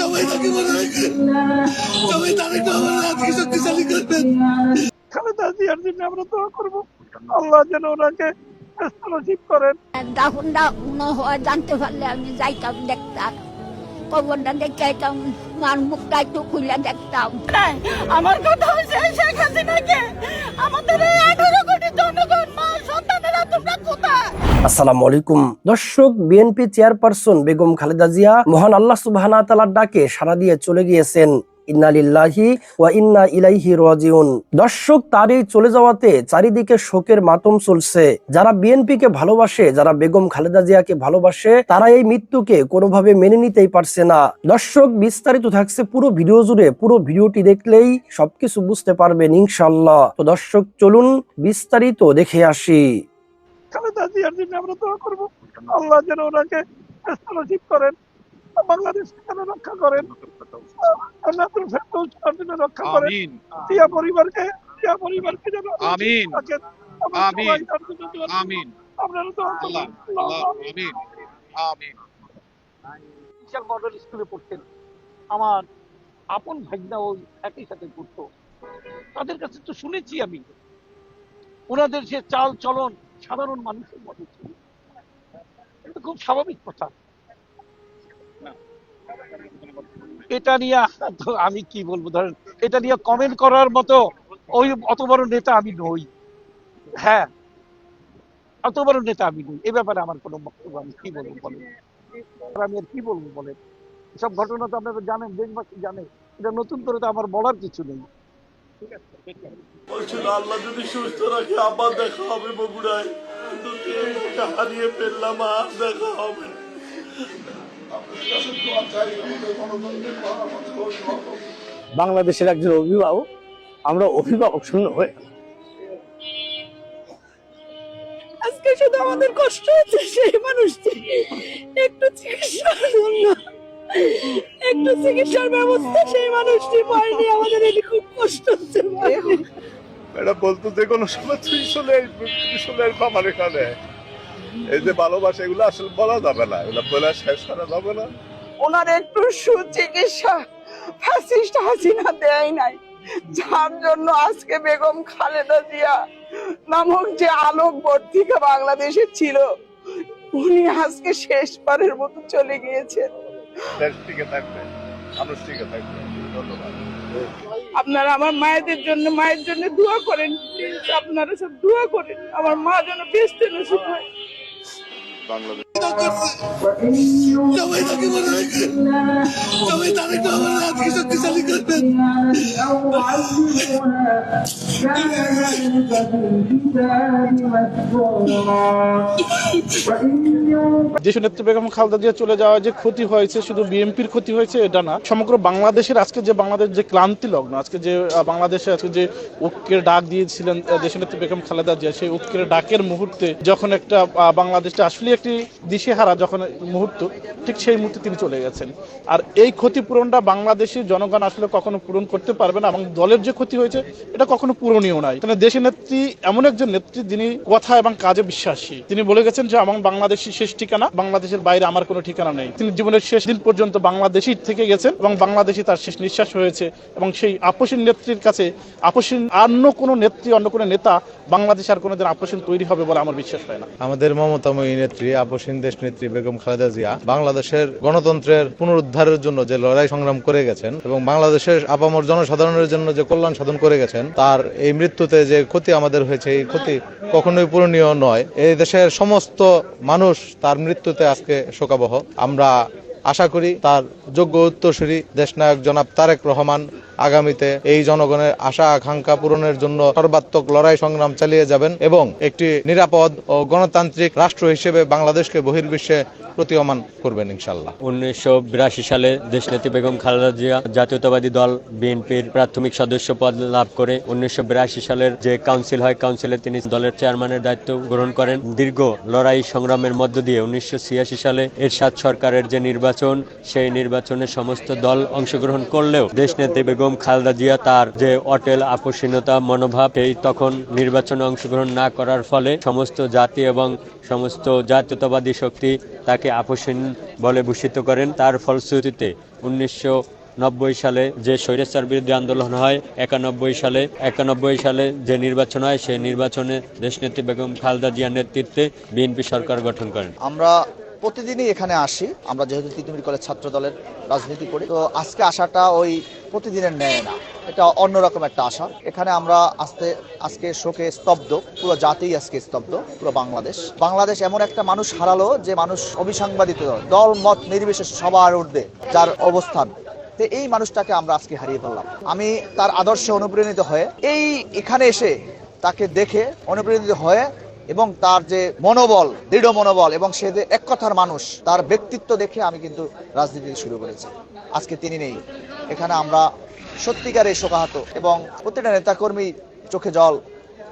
সবাই তাকে মনে রাখবেন, সবাই তারেক রহমানের হাতকে শক্তিশালী করবেন। খালেদা জিয়ার জন্য আমরা দোয়া করবো, আল্লাহ যেন ওনাকে নসিব করেন। দাফনটা হয় জানতে পারলে আমি যাইতাম দেখতাম, কবরটা দেখতে যাইতাম, মার মুখটা একটু খুলে দেখতাম। আমার কথা হচ্ছে শেখ হাসিনাকে আমাদের 18 কোটি জনগণ মা সন্তানেরা তোমরা কোথায়? আসসালামু আলাইকুম দর্শক, বিএনপি চেয়ারপারসন বেগম খালেদা জিয়া মহান আল্লাহ সুবহানাহু ওয়া তাআলার ডাকে সাড়া দিয়ে চলে গিয়েছেন। ইন্না লিল্লাহি ওয়া ইন্না ইলাইহি রাজিউন। দর্শক, তার এই চলে যাওয়াতে চারিদিকে শোকের মাতম চলছে। যারা বিএনপিকে ভালোবাসে, যারা বেগম খালেদা জিয়াকে ভালোবাসে, তারা এই মৃত্যুকে কোনোভাবে মেনে নিতেই পারছে না। দর্শক, বিস্তারিত থাকছে পুরো ভিডিও জুড়ে, পুরো ভিডিওটি দেখলেই সবকিছু বুঝতে পারবেন ইনশাআল্লাহ। তো দর্শক, চলুন বিস্তারিত দেখে আসি। খালেদা জিয়ার জন্য আমরা দোয়া করবো, আল্লাহ যেন ওনাকে নসিব করেন, বাংলাদেশকে যেন রক্ষা করেন, জান্নাতুল ফেরদৌস যেন রক্ষা করেন, জিয়া পরিবারকে যেন আমিন রাখেন। আমিন আমিন আপনারা দোয়া আল্লাহ করবেন। আল্লাহ আমিন আমিন। বিশাল মডেল স্কুলে পড়তেন, আমার আপন ভাগনা ওই একই সাথে পড়তো। তাদের কাছে তো শুনেছি আমি, ওনাদের যে চাল চলন সাধারণ মানুষের মতো ছিল, এটা খুব স্বাভাবিক কথা। এটা নিয়ে তো আমি কি বলবো, ধরেন এটা নিয়ে কমেন্ট করার মতো ওই অত বড় নেতা আমি নই। হ্যাঁ, অত বড় নেতা আমি নই, এ ব্যাপারে আমার কোনো বক্তব্য আমি কি বলবো বলেন, আমি আর কি বলবো বলেন। এসব ঘটনা তো আপনারা জানেন, দেশবাসী জানে, এটা নতুন করে তো আমার বলার কিছু নেই। বলছিল আল্লাহ যদি সুস্থ রাখে আবার দেখা হবে বগুড়ায়, কিন্তু ওকে হারিয়ে ফেললাম, আর দেখা হবে না। বাংলাদেশের একজন অভিভাবক, আমরা অভিভাবক শূন্য হয়ে আজকে শুধু আমাদের কষ্ট হচ্ছে সেই মানুষটি একটু চিকিৎসার জন্য, একটু চিকিৎসার ব্যবস্থা সেই মানুষটি পায়নি। আমাদের এটি খুব কষ্ট হচ্ছে। এটা বলতো যে কোনো সময় তুই চলে আসবো আমার এখানে। এই যে ভালোবাসা, এগুলো আসলে বলা যাবে না, এগুলো বলে শেষ করা যাবে না। ওনার একটু সুচিকিৎসা ফ্যাসিস্ট হাসিনা দেয় নাই, যার জন্য আজকে বেগম খালেদা জিয়া নামক যে আলোক বর্তিকা বাংলাদেশে ছিল, উনি আজকে শেষবারের মতো চলে গিয়েছেন। দেশ টিকে থাকবে, মানুষ টিকে থাকবে। ধন্যবাদ। আপনারা আমার মায়ের জন্য দোয়া করেন, আপনারা সব দোয়া করেন, আমার মা যেন বেঁচতে নসিব হয়। বাংলাদেশ সবাই তাকে মনে রাখবেন, সবাই তারেক রহমানের হাতকে শক্তিশালী করবেন। দেশনেত্রী বেগম খালেদা জিয়া চলে যাওয়া যে ক্ষতি হয়েছে শুধু বিএনপির ক্ষতি হয়েছে এটা না, সমগ্র বাংলাদেশের আজকে যে বাংলাদেশ যে ক্লান্তি লগ্ন, আজকে যে বাংলাদেশে আজকে যে ঐক্যের ডাক দিয়েছিলেন দেশনেত্রী বেগম খালেদা জিয়া, সেই ঐক্যের ডাকের মুহূর্তে যখন একটা বাংলাদেশটা আসলে একটি দিশেহারা যখন মুহূর্ত, ঠিক সেই মুহূর্তে তিনি চলে গেছেন। আর এই ক্ষতিপূরণটা বাংলাদেশের জনগণ আসলে কখনো পূরণ করতে পারবে না, এবং দলের যে ক্ষতি হয়েছে এটা কখনো পূরণীয় নয়। দেশের নেত্রী এমন একজন নেত্রী, যিনি কথা এবং কাজে বিশ্বাসী। তিনি বলে গেছেন যে আমার বাংলাদেশই শেষ ঠিকানা, বাংলাদেশের বাইরে আমার কোনো ঠিকানা নেই। তিনি জীবনের শেষ দিন পর্যন্ত বাংলাদেশই থেকে গেছেন এবং বাংলাদেশই তার শেষ নিঃশ্বাস হয়েছে। এবং সেই আপসীন নেত্রীর কাছে আপসীন অন্য কোনো নেত্রী, অন্য কোনো নেতা বাংলাদেশে আর কোনোদিন আপসীন তৈরি হবে বলে আমার বিশ্বাস হয় না। আমাদের মমতাময়ী নেত্রী, আপসীন দেশ নেত্রী বেগম খালেদা জিয়া বাংলাদেশের গণতন্ত্রের পুনরুদ্ধারের জন্য যে লড়াই সংগ্রাম করে গেছেন এবং বাংলাদেশের আপামর জনসাধারণের জন্য যে কল্যাণ সাধন করে গেছেন, তার এই মৃত্যুতে যে ক্ষতি আমাদের হয়েছে, এই ক্ষতি কখনোই পূরণীয় নয়। এই দেশের সমস্ত মানুষ তার মৃত্যুতে আজকে শোকাবহ। আমরা আশা করি তার যোগ্য উত্তরসূরি দেশনায়ক জনাব তারেক রহমান আগামীতে এই জনগণের আশা আকাঙ্ক্ষা পূরণের জন্য সর্বাত্মক লড়াই সংগ্রাম চালিয়ে যাবেন এবং একটি নিরাপদ ও গণতান্ত্রিক রাষ্ট্র হিসেবে বাংলাদেশকে বহির্বিশ্বে প্রতীয়মান করবেন ইনশাআল্লাহ। 1982 সালে দেশনেত্রী বেগম খালেদা জিয়া জাতীয়তাবাদী দল বিএনপির প্রাথমিক সদস্য পদ লাভ করে 1982 সালের যে কাউন্সিল হয়, কাউন্সিলে তিনি দলের চেয়ারম্যানের দায়িত্ব গ্রহণ করেন। দীর্ঘ লড়াই সংগ্রামের মধ্য দিয়ে 1986 সালে এরশাদ সরকারের যে নির্বাচন, সেই নির্বাচনে সমস্ত দল অংশগ্রহণ করলেও দেশনেত্রী বেগম বেগম খালেদা জিয়া তার যে অটেল আপোষহীনতা মনোভাব, এই তখন নির্বাচনে অংশগ্রহণ না করার ফলে সমস্ত জাতি এবং সমস্ত জাতীয়তাবাদী শক্তি তাকে আপোষহীন বলে ভূষিত করেন। তার ফলশ্রুতিতে 1990 সালে যে স্বৈরাচার বিরোধী আন্দোলন হয়, 91 সালে যে নির্বাচন হয়, সেই নির্বাচনে দেশনেত্রী বেগম খালেদা জিয়ার নেতৃত্বে বিএনপি সরকার গঠন করেন। আমরা প্রতিদিনই এখানে আসি, আমরা যেহেতু তিতুমির কলেজ ছাত্র দলের রাজনীতি করি, তো আজকে আসাটা ওই প্রতিদিনের ন্যায় না, এটা অন্যরকম একটা আশা। এখানে আমরা আজকে শোকে স্তব্ধ, পুরো জাতি আজকে স্তব্ধ, পুরো বাংলাদেশ এমন একটা মানুষ হারালো যে মানুষ অবিসংবাদিত, দল মত নির্বিশেষে সবার ঊর্ধ্বে যার অবস্থান, তো এই মানুষটাকে আমরা আজকে হারিয়ে ফেললাম। আমি তার আদর্শে অনুপ্রাণিত হয়ে এখানে এসে তাকে দেখে অনুপ্রাণিত হয়ে এবং তার যে মনোবল, দৃঢ় মনোবল এবং সে যে এক কথার মানুষ, তার ব্যক্তিত্ব দেখে আমি কিন্তু রাজনীতি শুরু করেছি। আজকে তিনি নেই এখানে, আমরা সত্যিকারে শোকাহত এবং প্রত্যেকটা নেতাকর্মী চোখে জল,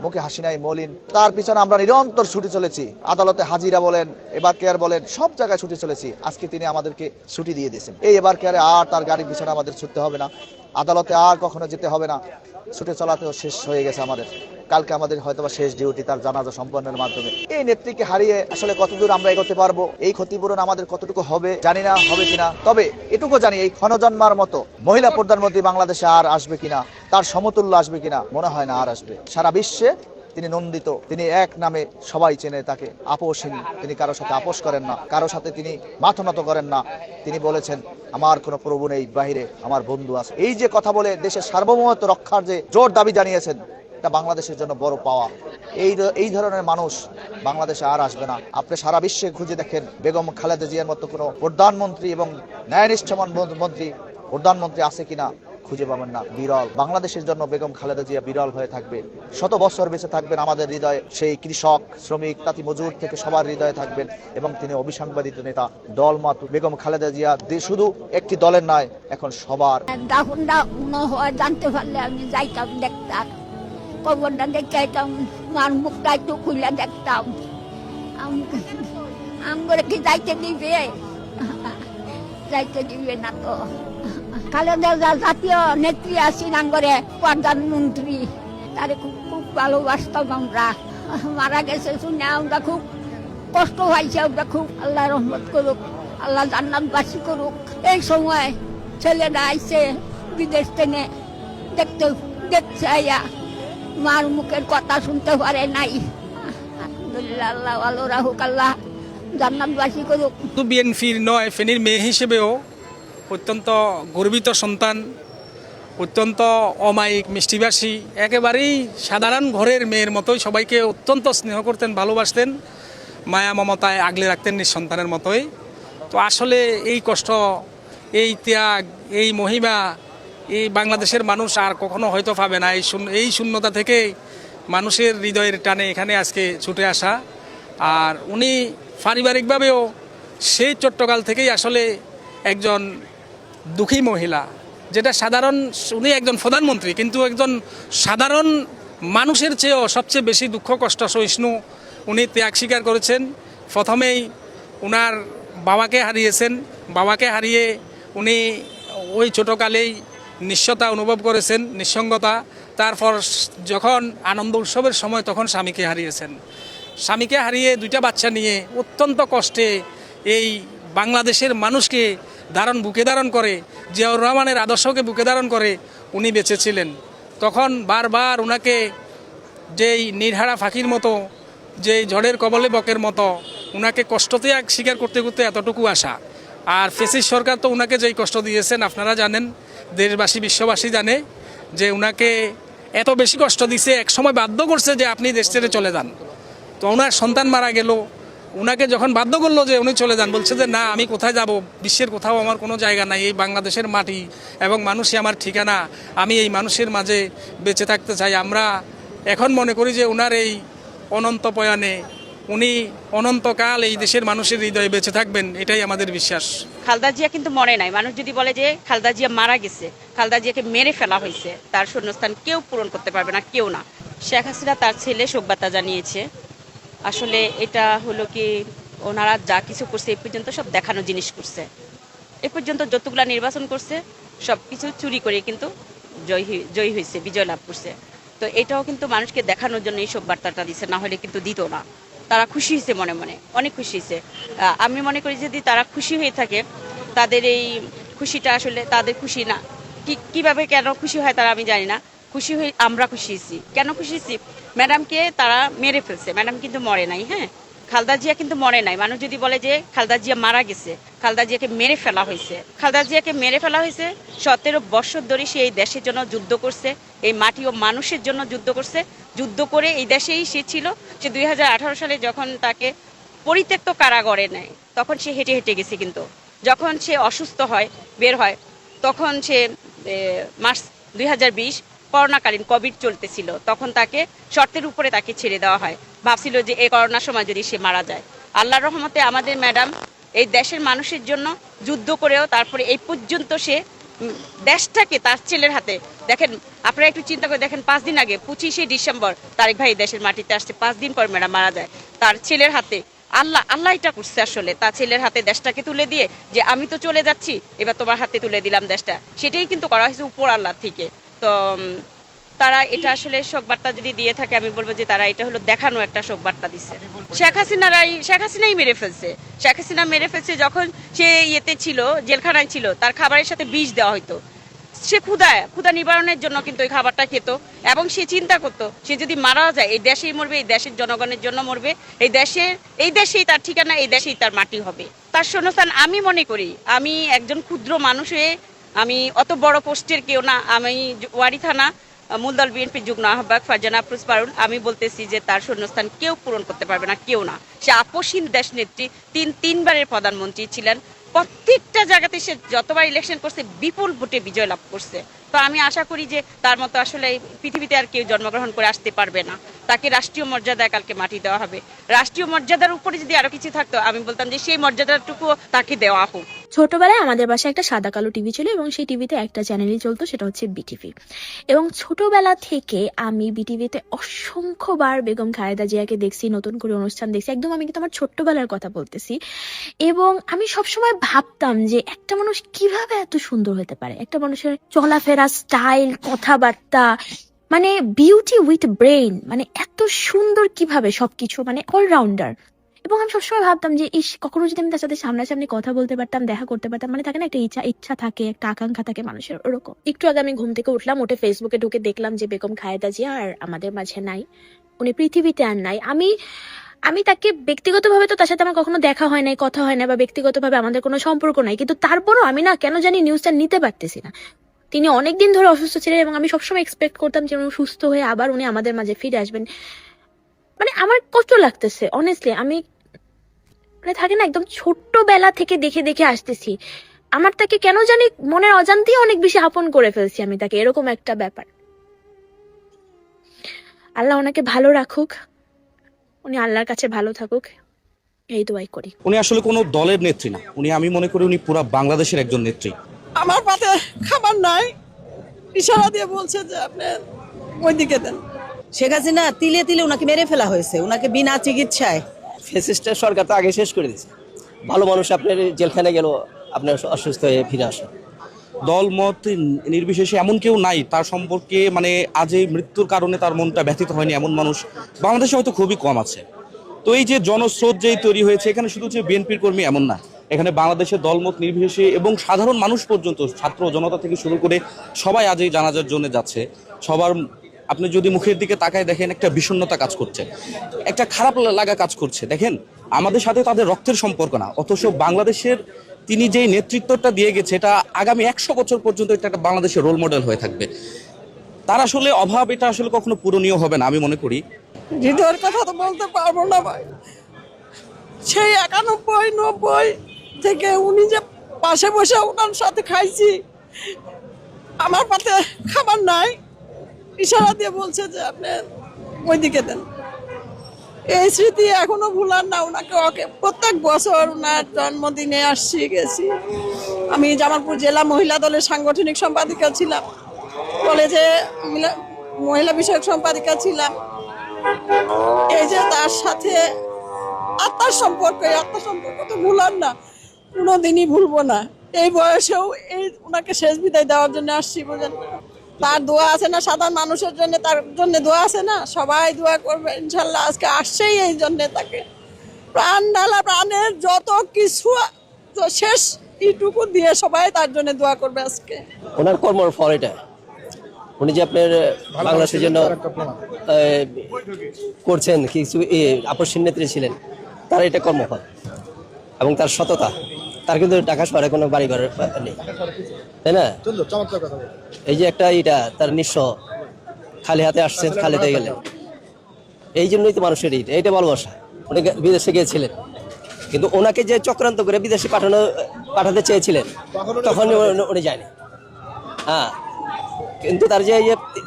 মুখে হাসি নাই, মলিন। তার পিছনে আমরা নিরন্তর ছুটে চলেছি, আদালতে হাজিরা বলেন, এবার কেয়ার বলেন, সব জায়গায় ছুটে চলেছি। আজকে তিনি আমাদেরকে ছুটি দিয়ে দিয়েছেন। এই এবার কেয়ারে আর তার গাড়ির পিছনে আমাদের ছুটতে হবে না, আদালতে আর কখনো যেতে হবে না, ছুটে চলাতেও শেষ হয়ে গেছে আমাদের। কালকে আমাদের হয়তোবা শেষ ডিউটি তার জানাজা সম্পন্নের মাধ্যমে। এই নেত্রীকে হারিয়ে আসলে কতদূর আমরা এগোতে পারবো, এই ক্ষতিপূরণ আমাদের কতটুকু হবে জানি না, হবে কিনা। তবে এটুকু জানি, এই ক্ষণজন্মার মতো মহিলা প্রধানমন্ত্রী বাংলাদেশে আর আসবে কিনা, তার সমতুল্য আসবে কিনা, মনে হয় না আর আসবে। সারা বিশ্বে তিনি নন্দিত, তিনি এক নামে সবাই চেনে তাকে, আপোষহীন। তিনি কারোর সাথে আপোষ করেন না, কারোর সাথে তিনি মাথা নত করেন না। তিনি বলেছেন, আমার কোনো প্রভু নেই, বাহিরে আমার বন্ধু আছে। এই যে কথা বলে দেশের সার্বভৌমত্ব রক্ষার যে জোর দাবি জানিয়েছেন, এটা বাংলাদেশের জন্য বড় পাওয়া। এই ধরনের মানুষ বাংলাদেশে আর আসবে না। আপনি সারা বিশ্বে খুঁজে দেখেন, বেগম খালেদা জিয়ার মতো কোনো প্রধানমন্ত্রী এবং ন্যায়নিষ্ঠমান প্রধানমন্ত্রী আছে কিনা, খুঁজে পাবেন না, বিরল। বাংলাদেশের জন্য বেগম খালেদা জিয়া বিরল হয়ে থাকবে, শত বছর বেঁচে থাকবেন আমাদের হৃদয়ে। সেই কৃষক, শ্রমিক, তাঁতি মজুর থেকে সবার হৃদয়ে থাকবেন এবং তিনি অবিসংবাদিত নেতা। দলমত বেগম খালেদা জিয়া শুধু একটি দলের নয়, এখন সবার। দাফনটা জানতে পারলে আমি যাইতাম, দেখতাম, কবরটা দেখে মার মুখটা একটু খুলে দেখতাম। আমগরে কি যাইতে দিবে? যাইতে দিবে না তো। খালেদা জাতীয় নেত্রী আছি নাঙ্গরে, প্রধানমন্ত্রী, তারে খুব ভালোবাসতাম আমরা। মারা গেছে শুনে আমরা খুব কষ্ট হয়েছে, আমরা খুব। আল্লাহ রহমত করুক, আল্লাহ জান্নাতবাসী করুক। এই সময় ছেলেরা আইছে বিদেশ থেকে, দেখছে আইয়া মার মুখের কথা শুনতে পারে নাই। আলহামদুলিল্লাহ, আল্লাহ ভালো রাখুক, আল্লাহ জান্নাতবাসী করুক। বিএনপির নয়, ফেনীর মেয়ে হিসেবেও অত্যন্ত গর্বিত সন্তান, অত্যন্ত অমায়িক, মিষ্টিভাষী, একেবারেই সাধারণ ঘরের মেয়ের মতোই সবাইকে অত্যন্ত স্নেহ করতেন, ভালোবাসতেন, মায়া মমতায় আগলে রাখতেন নিঃসন্তানের মতোই। তো আসলে এই কষ্ট, এই ত্যাগ, এই মহিমা এই বাংলাদেশের মানুষ আর কখনো হয়তো পাবে না। এই শূন্যতা থেকে মানুষের হৃদয়ের টানে এখানে আজকে ছুটে আসা। আর উনি পারিবারিকভাবেও সেই চট্টকাল থেকেই আসলে একজন দুঃখী মহিলা, যেটা সাধারণ, উনি একজন প্রধানমন্ত্রী কিন্তু একজন সাধারণ মানুষের চেয়েও সবচেয়ে বেশি দুঃখ কষ্ট সহিষ্ণু। উনি ত্যাগ স্বীকার করেছেন। প্রথমেই উনার বাবাকে হারিয়েছেন, বাবাকে হারিয়ে উনি ওই ছোটোকালেই নিঃস্বতা অনুভব করেছেন, নিঃসঙ্গতা। তারপর যখন আনন্দ উৎসবের সময় তখন স্বামীকে হারিয়েছেন। স্বামীকে হারিয়ে দুইটা বাচ্চা নিয়ে অত্যন্ত কষ্টে এই বাংলাদেশের মানুষকে বুকে ধারণ করে, জিয়াউর রহমানের আদর্শকে বুকে ধারণ করে উনি বেঁচে ছিলেন। তখন বারবার উনাকে যেই নির্হারা ফাঁকির মতো, যেই ঝড়ের কবলে বকের মতো উনাকে কষ্ট ত্যাগ স্বীকার করতে করতে এতটুকু আসা। আর ফ্যাসিস্ট সরকার তো উনাকে যেই কষ্ট দিয়েছেন আপনারা জানেন, দেশবাসী বিশ্ববাসী জানে যে উনাকে এত বেশি কষ্ট দিছে, একসময় বাধ্য করছে যে আপনি দেশ ছেড়ে চলে যান। তো ওনার সন্তান মারা গেল, উনাকে যখন বাধ্য করলো যে উনি চলে যান, বলছে যে না, আমি কোথায় যাব, বিশ্বের কোথাও আমার কোনো জায়গা নাই, এই বাংলাদেশের মাটি এবং মানুষই আমার ঠিকানা, আমি এই মানুষের মাঝে বেঁচে থাকতে চাই। আমরা এখন মনে করি যে উনার এই অনন্ত প্রয়াণে উনি অনন্তকাল এই দেশের মানুষের হৃদয়ে বেঁচে থাকবেন, এটাই আমাদের বিশ্বাস। খালেদা জিয়া কিন্তু মরে নাই। মানুষ যদি বলে যে খালেদা জিয়া মারা গেছে, খালেদা জিয়াকে মেরে ফেলা হয়েছে, তার শূন্যস্থান কেউ পূরণ করতে পারবে না, কেউ না। শেখ হাসিনা তার ছেলে শোকবার্তা জানিয়েছে। আসলে এটা হলো কি, ওনারা যা কিছু করছে এই পর্যন্ত সব দেখানো জিনিস করছে। এ পর্যন্ত যতগুলা নির্বাচন করছে সব কিছু চুরি করে কিন্তু জয়ী হয়েছে, বিজয় লাভ করছে। তো এটাও কিন্তু মানুষকে দেখানোর জন্য এইসব বার্তাটা দিচ্ছে, না হলে কিন্তু দিত না। তারা খুশি হয়েছে, মনে মনে অনেক খুশি হয়েছে। আমি মনে করি যদি তারা খুশি হয়ে থাকে, তাদের এই খুশিটা আসলে তাদের খুশি না, কিভাবে কেন খুশি হয় তারা আমি জানি না। খুশি হয়ে আমরা খুশি হয়েছি। কেন খুশি হয়েছি? ম্যাডামকে তারা মেরে ফেলছে, ম্যাডাম কিন্তু মরে নাই। হ্যাঁ, খালেদা জিয়া কিন্তু মরে নাই। মানুষ যদি বলে যে খালেদা জিয়া মারা গেছে, খালেদা জিয়াকে মেরে ফেলা হয়েছে। খালেদা জিয়াকে মেরে ফেলা হয়েছে। 17 বছর ধরে সে এই দেশের জন্য যুদ্ধ করছে, এই মাটি ও মানুষের জন্য যুদ্ধ করছে। যুদ্ধ করে এই দেশেই সে ছিল। সে 2018 সালে যখন তাকে পরিত্যক্ত কারাগারে নেয়, তখন সে হেঁটে হেঁটে গেছে। কিন্তু যখন সে অসুস্থ হয়, বের হয়, তখন সে মার্চ 2020 করোনাকালীন কোভিড চলতেছিল, তখন তাকে শর্তের উপরে তাকে ছেড়ে দেওয়া হয়। ভাবছিল যে এই করোনার সময় যদি সে মারা যায়। আল্লাহর রহমতে আমাদের ম্যাডাম এই দেশের মানুষের জন্য যুদ্ধ করেও তারপরে এই পর্যন্ত সে দেশটাকে তার ছেলের হাতে, দেখেন আপনারা একটু চিন্তা করে দেখেন, 5 দিন আগে 25শে ডিসেম্বর তারেক ভাই দেশের মাটিতে আসছে, 5 দিন পর ম্যাডাম মারা যায়। তার ছেলের হাতে আল্লাহ এটা করছে আসলে, তার ছেলের হাতে দেশটাকে তুলে দিয়ে যে আমি তো চলে যাচ্ছি, এবার তোমার হাতে তুলে দিলাম দেশটা। সেটাই কিন্তু করা হয়েছে উপর আল্লাহ থেকে। তো তারা এটা আসলে শোক বার্তা যদি দিয়ে থাকে, আমি বলবো যে তারা এটা হলো দেখানো একটা শোক বার্তা দিচ্ছে। শেখ হাসিনাই মেরে ফেলছে। শেখ হাসিনা মেরে ফেলছে যখন সে ইয়েতে ছিল, জেলখানায় ছিল, তার খাবারের সাথে বিষ দেওয়া হতো। সে ক্ষুধা নিবারণের জন্য কিন্তু ওই খাবারটা খেত, এবং সে চিন্তা করতো সে যদি মারাও যায় এই দেশেই মরবে, এই দেশের জনগণের জন্য মরবে, এই দেশেই তার ঠিকানা, এই দেশেই তার মাটি হবে, তার শূন্যস্থান। আমি মনে করি আমি একজন ক্ষুদ্র মানুষ হয়ে, আমি অত বড় পোস্টের কেউ না, আমি ওয়ারী থানা মূলদল বিএনপির যুগ্ম আহ্বায়ক ফারজানা আফরোজ পারুল। আমি বলতেছি যে তার শূন্যস্থান কেউ পূরণ করতে পারবে না, কেউ না। সে আপসহীন দেশ নেত্রী, তিনবারের প্রধানমন্ত্রী ছিলেন। প্রত্যেকটা জায়গাতে সে যতবার ইলেকশন করছে বিপুল ভোটে বিজয় লাভ করছে। তো আমি আশা করি যে তার মতো আসলে পৃথিবীতে আর কেউ জন্মগ্রহণ করে আসতে পারবে না। তাকে রাষ্ট্রীয় মর্যাদায় কালকে মাটি দেওয়া হবে। রাষ্ট্রীয় মর্যাদার উপরে যদি আরো কিছু থাকতো, আমি বলতাম যে সেই মর্যাদাটুকু তাকে দেওয়া হোক। ছোটবেলায় আমাদের বাসায় একটা সাদা কালো টিভি ছিল, এবং সেই টিভিতে একটা চ্যানেলই চলতো, সেটা হচ্ছে বিটিভি। এবং ছোটবেলা থেকে আমি বিটিভিতে অসংখ্যবার বেগম খালেদা জিয়াকে দেখছি, নতুন করে অনুষ্ঠান দেখছি। একদম আমি কিন্তু আমার ছোট্টবেলার কথা বলতেছি। এবং আমি সবসময় ভাবতাম যে একটা মানুষ কিভাবে এত সুন্দর হতে পারে, একটা মানুষের চলাফেরা, স্টাইল, কথাবার্তা, মানে বিউটি উইথ ব্রেইন, মানে এত সুন্দর কিভাবে সবকিছু, মানে অলরাউন্ডার। এবং আমি সবসময় ভাবতাম যে কখনো যদি আমি তার সাথে সামনাসামনি কথা বলতে পারতাম, দেখা করতে পারতাম, মানে থাকে না একটা ইচ্ছা থাকে, একটা আকাঙ্ক্ষা থাকে মানুষের, ওরকম। একটু আগে আমি ঘুম থেকে উঠলাম, উঠে ফেসবুকে ঢুকে দেখলাম যে বেগম খালেদা জিয়া আর আমাদের মাঝে নাই, উনি পৃথিবীতে আর নাই। আমি তাকে ব্যক্তিগতভাবে, তো তার সাথে আমার কখনো দেখা হয় নাই, কথা হয় না, বা ব্যক্তিগতভাবে আমাদের কোনো সম্পর্ক নাই, কিন্তু তারপরও আমি না কেন জানি নিউজটা নিতে পারতেছি না। তিনি অনেকদিন ধরে অসুস্থ ছিলেন, এবং আমি সবসময় এক্সপেক্ট করতাম যে উনি সুস্থ হয়ে আবার উনি আমাদের মাঝে ফিরে আসবেন। মানে আমার কষ্ট লাগতেছে অনেস্টলি। আমি থাকে না একদম ছোট্টবেলা থেকে দেখে দেখে আসতেছি, আমার তাকে কেন জানি মনের অজান্তেই অনেক বেশি আপন করে ফেলছি আমি তাকে, এরকম একটা ব্যাপার। আল্লাহ ওনাকে ভালো রাখুক, উনি আল্লাহর কাছে ভালো থাকুক, এই দোয়াই করি। উনি আসলে কোনো দলের নেত্রী না, আমি মনে করি উনি পুরো বাংলাদেশের একজন নেত্রী। আমার পাতে খাবার নাই, ইশারা দিয়ে বলছে যে আপনি ওইদিকে দেন। শেখ হাসিনা তিলে তিলে ওনাকে মেরে ফেলা হয়েছে, ওনাকে বিনা চিকিৎসায়। ফ্যাসিস্টের সরকার তো আগে শেষ করে দিয়েছে। ভালো মানুষ আপনার জেলখানে গেল, আপনার অসুস্থ হয়ে ফিরে আসে। দল মত নির্বিশেষে এমন কেউ নাই তার সম্পর্কে, মানে আজ এই মৃত্যুর কারণে তার মনটা ব্যথিত হয়নি এমন মানুষ বাংলাদেশে হয়তো খুবই কম আছে। তো এই যে জনস্রোত যেই তৈরি হয়েছে, এখানে শুধু যে বিএনপির কর্মী এমন না, এখানে বাংলাদেশের দলমত নির্বিশেষে এবং সাধারণ মানুষ পর্যন্ত, ছাত্র জনতা থেকে শুরু করে সবাই আজ এই জানাজার জন্য যাচ্ছে। সবার আপনি যদি মুখের দিকে তাকায় দেখেন একটা বিষণ্ণতা কাজ করছে, একটা খারাপ লাগা কাজ করছে। দেখেন আমাদের সাথে তাদের রক্তের সম্পর্ক না, অথচ বাংলাদেশের তিনি যে নেতৃত্বটা দিয়ে গেছে, এটা আগামী 100 বছর পর্যন্ত এটা একটা বাংলাদেশের রোল মডেল হয়ে থাকবে। তার আসলে অভাব এটা আসলে কখনো পূরণীয় হবে না আমি মনে করি। হৃদয়ের কথা তো বলতে পারবো না ভাই, সেই 91-90 থেকে উনি যে পাশে বসে ওনার সাথে খাইছি, আমার পাতে খাবার নাই, ইশারা দিয়ে বলছে যে আপনি ওইদিকে দেন। এই স্মৃতি এখনো ভুলার না। ওকে প্রত্যেক বছর ওনার জন্মদিনে আসছি, গেছি। আমি জামালপুর জেলা মহিলা দলের সাংগঠনিক সম্পাদিকা ছিলাম, কলেজে মহিলা বিষয়ক সম্পাদিকা ছিলাম। এই যে তার সাথে আত্মার সম্পর্ক তো ভুলার না, কোনোদিনই ভুলবো না। এই বয়সেও ওনাকে শেষ বিদায় দেওয়ার জন্য আসছি, বোঝেন। তার দোয়া আছে না, সাধারণ মানুষের জন্য তার জন্য দোয়া আছে না, সবাই দোয়া করবে ইনশাল্লাহ। আজকে আসছেই এই জন্য তাকে প্রাণ ঢালা, প্রাণের যত কিছু তো শেষ এইটুকু দিয়ে সবাই তার জন্য দোয়া করবে আজকে। ওনার কর্মর ফল এটা, উনি যে আপনার বাংলাদেশের জন্য করছেন, কিছু আপসীন নেত্রী ছিলেন, তার এটা কর্মফল এবং তার সততা। তার কিন্তু ঢাকা শহরে কোনো বাড়ি ঘর নেই, তাই না? এই যে একটা এটা তার নিঃস্ব, খালি হাতে আসছেন, খালি হয়ে গেলেন, এই জন্যই তো মানুষের এইটা ভালোবাসা। উনি বিদেশে গিয়েছিলেন, কিন্তু ওনাকে যে চক্রান্ত করে বিদেশে পাঠাতে চেয়েছিলেন, তখন উনি যায়নি। হ্যাঁ, কিন্তু তার যে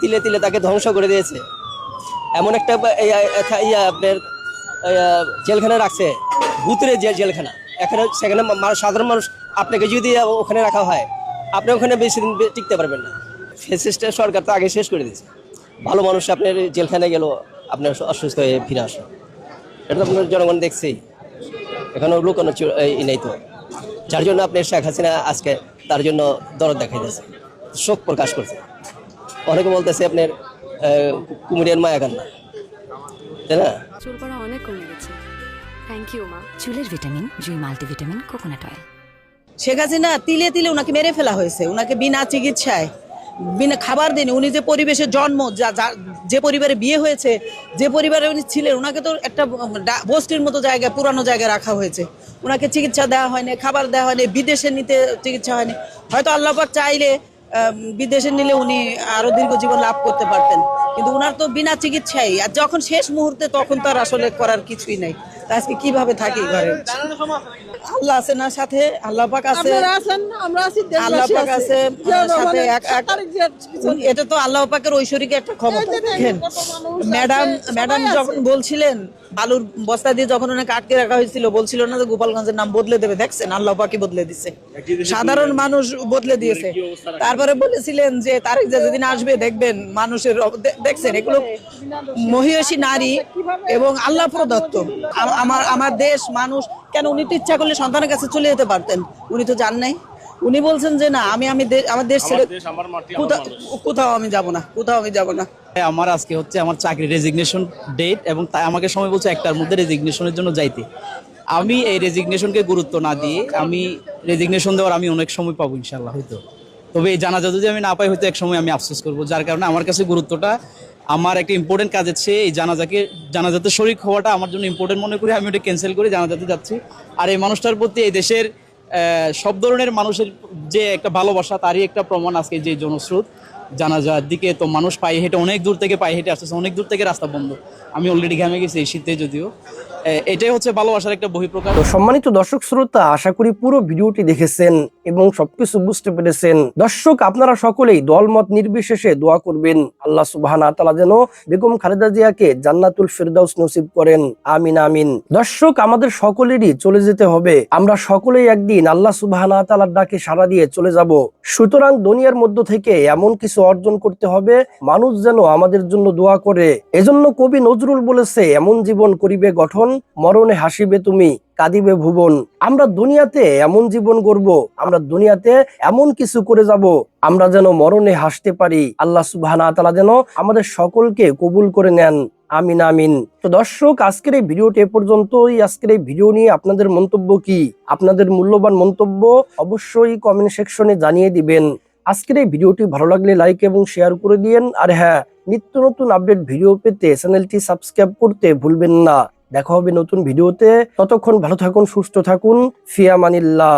তিলে তিলে তাকে ধ্বংস করে দিয়েছে, এমন একটা আপনার জেলখানা রাখছে, ভূতের যে জেলখানা, এখানে সেখানে সাধারণ মানুষ, আপনাকে যদি ওখানে রাখা হয়, আপনি ওখানে বেশি দিন টিকতে পারবেন না। ফ্যাসিস্টের সরকার তো আগে শেষ করে দিয়েছে। ভালো মানুষ আপনার জেলখানায় গেল, আপনার অসুস্থ হয়ে ফিরে আসে, এটা তো আপনার জনগণ দেখছেই। এখানে লুকানো নেই তো, যার জন্য আপনি শেখ হাসিনা আজকে তার জন্য দরদ দেখাইতেছে, শোক প্রকাশ করছে। অনেকে বলতেছে আপনার কুমিরের মায়া কান্না, তাই না? চুল পড়া অনেক কমে গেছে, থ্যাংক ইউ মা। চুলের ভিটামিন জুই multivitamin coconut oil. Sheikh Hasina তিলে তিলে ওনাকে মেরে ফেলা হয়েছে, ওনাকে বিনা চিকিৎসায়, বিনা খাবার দিনে, উনি যে পরিবেশে জন্ম, যে পরিবারে বিয়ে হয়েছে, যে পরিবারে উনি ছিলেন, ওনাকে তো একটা বস্তির মতো জায়গায়, পুরানো জায়গায় রাখা হয়েছে। ওনাকে চিকিৎসা দেওয়া হয়নি, খাবার দেওয়া হয়নি, বিদেশে নিতে চিকিৎসা হয়নি। হয়তো আল্লাহ পাক চাইলে বিদেশে নিলে উনি আরো দীর্ঘ জীবন লাভ করতে পারতেন, কিন্তু উনার তো বিনা চিকিৎসাই। আর যখন শেষ মুহূর্তে, তখন তার আসলে করার কিছুই নাই। আজকে কিভাবে থাকি ঘরে? আল্লাহ আছে না সাথে, আল্লাহ পাক আছে, আল্লাহ পাক আছে সাথে। এটা তো আল্লাহ পাকের ঐশ্বরিক একটা ক্ষমতা। দেখেন ম্যাডাম যখন বলছিলেন, বালুর বস্তা দিয়ে যখন ওনাকে আটকে রাখা হয়েছিল, বলছিল না যে গোপালগঞ্জের নাম বদলে দেবে, দেখছেন আল্লাহ পাকই বদলে দিচ্ছে, সাধারণ মানুষ বদলে দিয়েছে। তারপরে বলেছিলেন যে তারেক যেদিন আসবে দেখবেন মানুষের, দেখছেন এগুলো মহিষী নারী এবং আল্লাহ প্রদত্ত। আমার দেশ, মানুষ কেন, উনি তো ইচ্ছা করলে সন্তানের কাছে চলে যেতে পারতেন, উনি তো যান নাই। উনি বলছেন যে না, আমি আমার দেশ ছেড়ে কোথাও আমি যাব না, কোথাও আমি যাব না। আমার আজকে হচ্ছে আমার চাকরি রেজিগনেশন ডেট, এবং তাই আমাকে সময় বলছে 1টার মধ্যে রেজিগনেশনের জন্য যাইতে। আমি এই রেজিগনেশনকে গুরুত্ব না দিয়ে, আমি রেজিগনেশন দেওয়ার আমি অনেক সময় পাবো ইনশাল্লাহ হয়তো, তবে এই জানাজা যদি আমি না পাই, হয়তো এক সময় আমি আফসোস করবো। যার কারণে আমার কাছে গুরুত্বটা, আমার একটা ইম্পর্টেন্ট কাজের চেয়ে এই জানাজাতে শরীক হওয়াটা আমার জন্য ইম্পর্টেন্ট মনে করি। আমি ওটা ক্যান্সেল করে জানাজাতে যাচ্ছি। আর এই মানুষটার প্রতি এই দেশের সব ধরনের মানুষের যে একটা ভালোবাসা, তারই একটা প্রমাণ আজকে যে জনস্রোত জানাজার দিকে। তো মানুষ পায়ে হেঁটে, অনেক দূর থেকে পায়ে হেঁটে আসতেছে, অনেক দূর থেকে রাস্তা বন্ধ। আমি অলরেডি ঘামে গেছি এই শীতে, যদিও এটাই হচ্ছে ভালোবাসার একটা বহিঃপ্রকাশ। তো সম্মানিত দর্শক শ্রোতা, আশা করি পুরো ভিডিওটি দেখেছেন এবং সবকিছু বুঝতে পেরেছেন। দর্শক, আপনারা সকলেই দলমত নির্বিশেষে দোয়া করবেন, আল্লাহ সুবহানাহু ওয়া তাআলা যেন বেগম খালেদা জিয়াকে জান্নাতুল ফিরদাউস নসিব করেন, আমিন আমিন। দর্শক, আমাদের সকলেরই চলে যেতে হবে, আমরা সকলেই একদিন আল্লাহ সুবহানাহু ওয়া তাআলার ডাকে সাড়া দিয়ে চলে যাব। সুতরাং দুনিয়ার মধ্য থেকে এমন কিছু অর্জন করতে হবে, মানুষ যেন আমাদের জন্য দোয়া করে। এজন্য কবি নজরুল বলেছে, এমন জীবন করিবে গঠন, মরণে হাসিবে তুমি, কাঁদিবে ভুবন। আমরা দুনিয়াতে এমন জীবন গড়ব, আমরা দুনিয়াতে এমন কিছু করে যাব, আমরা যেন মরণে হাসতে পারি। আল্লাহ সুবহানাহু ওয়া তাআলা যেন আমাদের সকলকে কবুল করে নেন, আমিন আমিন। তো দর্শক, আজকের এই ভিডিওটি এ পর্যন্তই। আজকের এই ভিডিও নিয়ে আপনাদের মন্তব্য কি? আপনাদের মূল্যবান মন্তব্য অবশ্যই কমেন্ট সেকশনে জানিয়ে দিবেন। আজকের এই ভিডিওটি ভালো লাগলে লাইক এবং শেয়ার করে দিয়েন। আর হ্যাঁ, নিত্য নতুন আপডেট ভিডিও পেতে চ্যানেলটি সাবস্ক্রাইব করতে ভুলবেন না। দেখা হবে নতুন ভিডিওতে, ততক্ষণ ভালো থাকুন, সুস্থ থাকুন, ফি আমানিল্লাহ।